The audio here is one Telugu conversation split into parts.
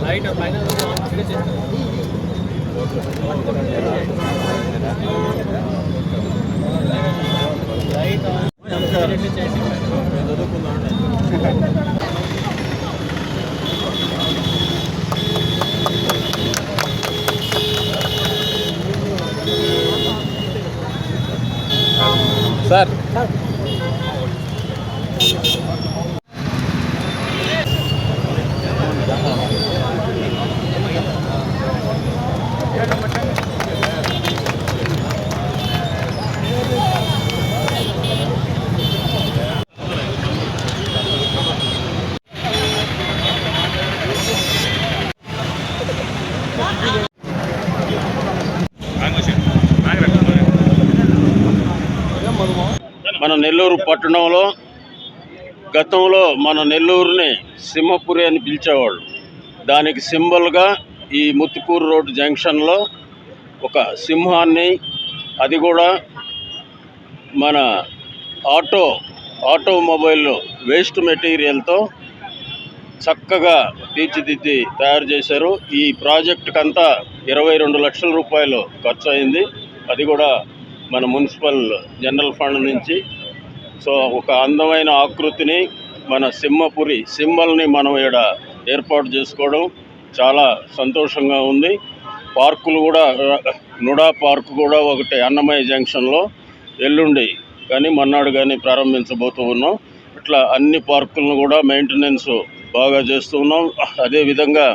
లైట్ పైన సార్ మన నెల్లూరు పట్టణంలో గతంలో మన నెల్లూరుని సింహపురి అని పిలిచేవాళ్ళు. దానికి సింబల్గా ఈ ముత్తుకూరు రోడ్డు జంక్షన్లో ఒక సింహాన్ని, అది కూడా మన ఆటోమొబైల్ వేస్ట్ మెటీరియల్తో చక్కగా తీర్చిదిద్ది తయారు చేశారు. ఈ ప్రాజెక్టుకంతా 22 లక్షల రూపాయలు ఖర్చు అయింది. అది కూడా మన మున్సిపల్ జనరల్ ఫండ్ నుంచి. సో ఒక అందమైన ఆకృతిని, మన సింహపురి సింబల్ని మనం ఇక్కడ ఏర్పాటు చేసుకోవడం చాలా సంతోషంగా ఉంది. పార్కులు కూడా, నుడా పార్కు కూడా ఒకటి అన్నమయ్య జంక్షన్లో ఎల్లుండి కానీ మన్నాడు కానీ ప్రారంభించబోతూ ఉన్నాం. ఇట్లా అన్ని పార్కులను కూడా మెయింటెనెన్స్ బాగా చేస్తూ ఉన్నాం. అదేవిధంగా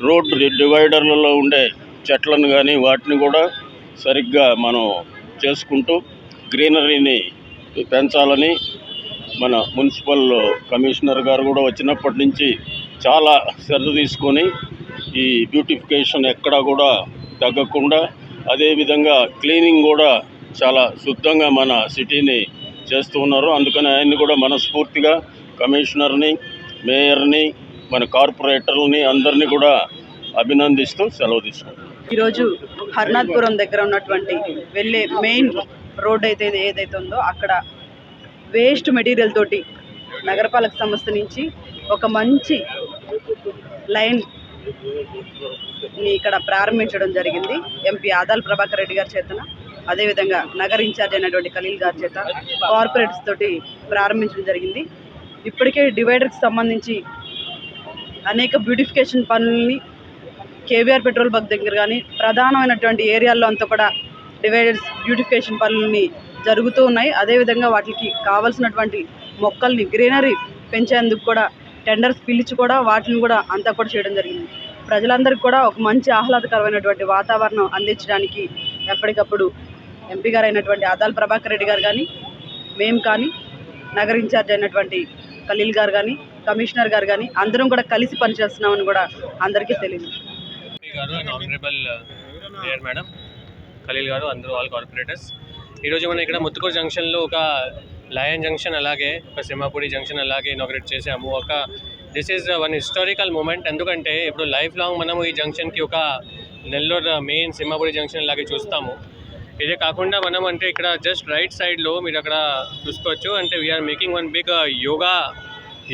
రోడ్ డివైడర్లలో ఉండే చెట్లను కానీ వాటిని కూడా సరిగ్గా మనం చేసుకుంటూ గ్రీనరీని పెంచాలని మన మున్సిపల్ కమిషనర్ గారు కూడా వచ్చినప్పటి నుంచి చాలా శ్రద్ధ తీసుకొని ఈ బ్యూటిఫికేషన్ ఎక్కడా కూడా తగ్గకుండా, అదేవిధంగా క్లీనింగ్ కూడా చాలా శుద్ధంగా మన సిటీని చేస్తూ ఉన్నారు. అందుకని ఆయన్ని కూడా మనస్ఫూర్తిగా కమిషనర్ని, మేయర్ని, మన కార్పొరేటర్లని అందరినీ కూడా అభినందిస్తూ సెలవు తీసుకుంటాం. ఈరోజు హర్నాథ్పురం దగ్గర ఉన్నటువంటి వెళ్ళే మెయిన్ రోడ్ ఏదైతే ఉందో అక్కడ వేస్ట్ మెటీరియల్ తోటి నగరపాలక సంస్థ నుంచి ఒక మంచి లైన్ ఇక్కడ ప్రారంభించడం జరిగింది. ఎంపీ ఆదాల ప్రభాకర్ రెడ్డి గారి చేతన, అదేవిధంగా నగర ఇన్ఛార్జ్ అయినటువంటి ఖలీల్ గారి చేత కార్పొరేట్స్ తోటి ప్రారంభించడం జరిగింది. ఇప్పటికే డివైడర్కి సంబంధించి అనేక బ్యూటిఫికేషన్ పనులని కేవీఆర్ పెట్రోల్ బంక్ దగ్గర కానీ ప్రధానమైనటువంటి ఏరియాల్లో అంతా కూడా డివైడర్స్ బ్యూటిఫికేషన్ పనులని జరుగుతూ ఉన్నాయి. అదేవిధంగా వాటికి కావాల్సినటువంటి మొక్కల్ని గ్రీనరీ పెంచేందుకు కూడా టెండర్స్ పిలిచి కూడా వాటిని కూడా అంతా కూడా చేయడం జరిగింది. ప్రజలందరికీ కూడా ఒక మంచి ఆహ్లాదకరమైనటువంటి వాతావరణం అందించడానికి ఎప్పటికప్పుడు ఎంపీ గారు అయినటువంటి ఆదాల ప్రభాకర్ రెడ్డి గారు కానీ, మేము కానీ, నగర ఇన్ఛార్జ్ అయినటువంటి ఖలీల్ గారు కానీ, కమిషనర్ గారు కానీ అందరం కూడా కలిసి పనిచేస్తున్నామని కూడా అందరికీ తెలియదు. ఆనరబుల్ మేయర్ మేడం, ఖలీల్ గారు, అందరూ ఆల్ కార్పొరేటర్స్, ఈరోజు మనం ఇక్కడ ముత్తుకూరు జంక్షన్లో ఒక లయన్ జంక్షన్ అలాగే ఒక సింహపురి జంక్షన్ అలాగే ఇనాగ్రేట్ చేసాము. This is one historical moment. ఎందుకంటే ఇప్పుడు లైఫ్ లాంగ్ మనము ఈ జంక్షన్కి ఒక నెల్లూరు మెయిన్ సింహపురి జంక్షన్ అలాగే చూస్తాము. ఇదే కాకుండా మనం అంటే ఇక్కడ జస్ట్ రైట్ సైడ్లో మీరు అక్కడ చూసుకోవచ్చు. అంటే we are making one big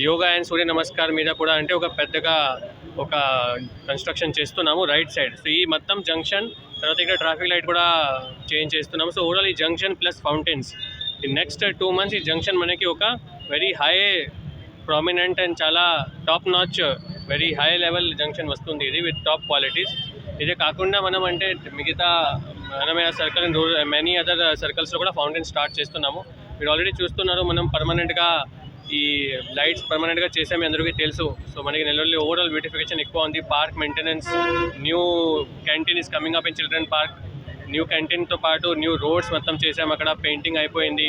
yoga and Surya Namaskar మీద కూడా అంటే ఒక పెద్దగా ఒక కన్స్ట్రక్షన్ చేస్తున్నాము రైట్ సైడ్. సో ఈ మొత్తం జంక్షన్ తర్వాత ఇక్కడ ట్రాఫిక్ లైట్ కూడా చేంజ్ చేస్తున్నాము. సో ఓవరాల్ ఈ జంక్షన్ ప్లస్ ఫౌంటైన్స్ ఈ నెక్స్ట్ 2 months ఈ జంక్షన్ మనకి ఒక వెరీ హై ప్రామినెంట్ అండ్ చాలా top notch very high level junction వస్తుంది ఇది విత్ టాప్ క్వాలిటీస్. ఇదే కాకుండా మనం అంటే మిగతా Annamayya circle and many other సర్కిల్స్లో కూడా ఫౌంటైన్ స్టార్ట్ చేస్తున్నాము. మీరు ఆల్రెడీ చూస్తున్నారు, మనం పర్మనెంట్గా ఈ లైట్స్ పర్మనెంట్గా చేసాము, అందరికీ తెలుసు. సో మనకి నెల్లూరులో ఓవరాల్ బ్యూటిఫికేషన్ ఎక్కువ ఉంది. Park maintenance, new canteen is coming up in children park, new క్యాంటీన్తో పాటు న్యూ రోడ్స్ మొత్తం చేసాము, అక్కడ పెయింటింగ్ అయిపోయింది.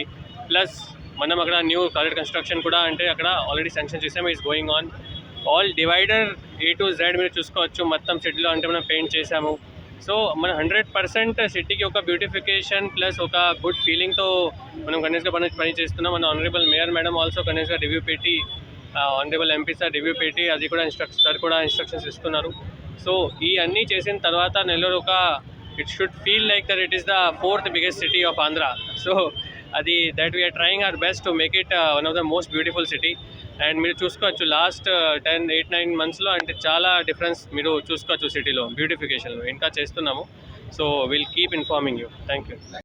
ప్లస్ మనం అక్కడ న్యూ కాలేజ్ కన్స్ట్రక్షన్ కూడా అంటే అక్కడ ఆల్రెడీ శాంక్షన్ చేసాము, is going on. All divider A to Z మీరు చూసుకోవచ్చు, మొత్తం సిటీలో అంటే మనం పెయింట్ చేసాము. సో మన 100% సిటీకి ఒక బ్యూటిఫికేషన్ ప్లస్ ఒక గుడ్ ఫీలింగ్తో మనం కంటిన్యూస్గా పని చేస్తున్నాం. మన ఆనరబుల్ మేయర్ మేడం ఆల్సో కంటిన్యూస్గా రివ్యూ పెట్టి, ఆనరబుల్ ఎంపీ సార్ రివ్యూ పెట్టి అది కూడా ఇన్స్ట్రక్షన్స్ ఇస్తున్నారు. సో ఈ అన్నీ చేసిన తర్వాత నెల్లూరు ఒక it should feel like that it is the 4th biggest city of Andhra. So అది that we are trying our best to make it one of the most beautiful city. And మీరు చూసుకోవచ్చు లాస్ట్ 8-9 మంత్స్లో అంటే చాలా డిఫరెన్స్ మీరు చూసుకోవచ్చు సిటీలో బ్యూటిఫికేషన్లో ఇంకా చేస్తున్నాము. So will keep informing you. Thank you.